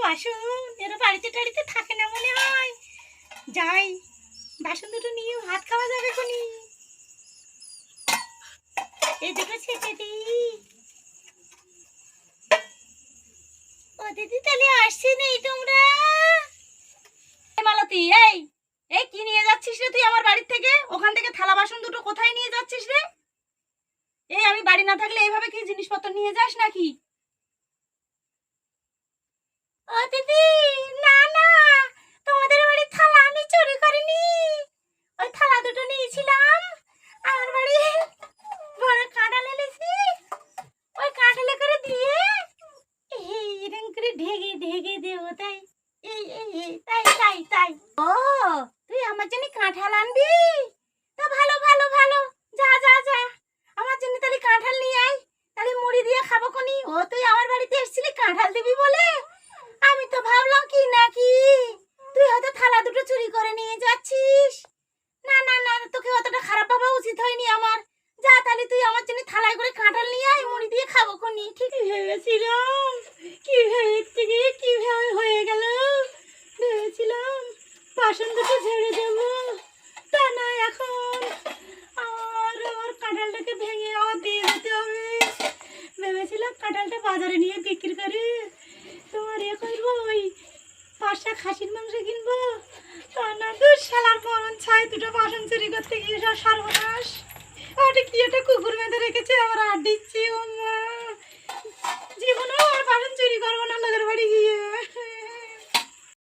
বাসন, এরা বাড়িতে টাড়িতে থাকে না মনে হয়। যাই, বাসন দুটো নিয়ে ভাত খাওয়া যাবে কোনি। এই দুটো ছেঁচে দিই। ও দিদি, তাহলে আসছি নেই তোমরা? মালতী, এই এই কি নিয়ে যাচ্ছিস রে তুই আমার বাড়ির থেকে? ওখান থেকে থালা বাসন দুটো কোথায় নিয়ে যাচ্ছিস রে? এই আমি বাড়ি না থাকলে এইভাবে কি জিনিসপত্র নিয়ে যাস নাকি? ও দিদি, না না, তোমাদের বাড়ির থালা আমি চুরি করিনি। ওই থালা দুটো নিয়েছিলাম আমার বাড়ি বড় কাঁঠাল এনেছি, ওই কাঁঠালে করে দিয়ে এরকম করে ঢেকে ঢেকে দেবো। তাই এই এই এই তাই তাই তাই। ও, তুই আমার জন্য কাঁঠাল আনবি? তা ভালো ভালো ভালো, যা যা যা, আমার জন্য তাহলে কাঁঠাল নিয়ে আয়, তাহলে মুড়ি দিয়ে খাবো কোনি। ও, তুই আমার বাড়িতে এসেছিলি কাঁঠাল দিবি বলে? আমি তো ভাবলাম কি নাকি তুই হয়তো থালা দুটো চুরি করে নিয়ে যাচ্ছিস। না না না, তোকে অতটা খারাপ ভাবা উচিত হয়নি আমার। যা, তাহলে তুই আমার জন্য থালায় করে কাঁঠাল নিয়ে আয়, মুড়ি দিয়ে খাবো কোনি। ঠিক ভেবেছিলাম, কি ভেবেছি, কিভাবে হয়ে গেল। ভেবেছিলাম বাসন দুটো ঝেড়ে দেবো, তা না, এখন আমার কাঁঠালটাকে ভেঙে আমার দিয়ে যেতে হবে। ভেবেছিলাম কাঁঠালটা বাজারে নিয়ে বিক্রি করে তোমার এ করবো, ওই 5টা খাসির মাংস কিনবো। তা না, দুই শালার মরণ ছাই, দুটো বাসন চুরি করতে গিয়ে সব সর্বনাশ। ওটা কি একটা কুকুর বেঁধে রেখেছে, আমার আর দিচ্ছি। ও মা।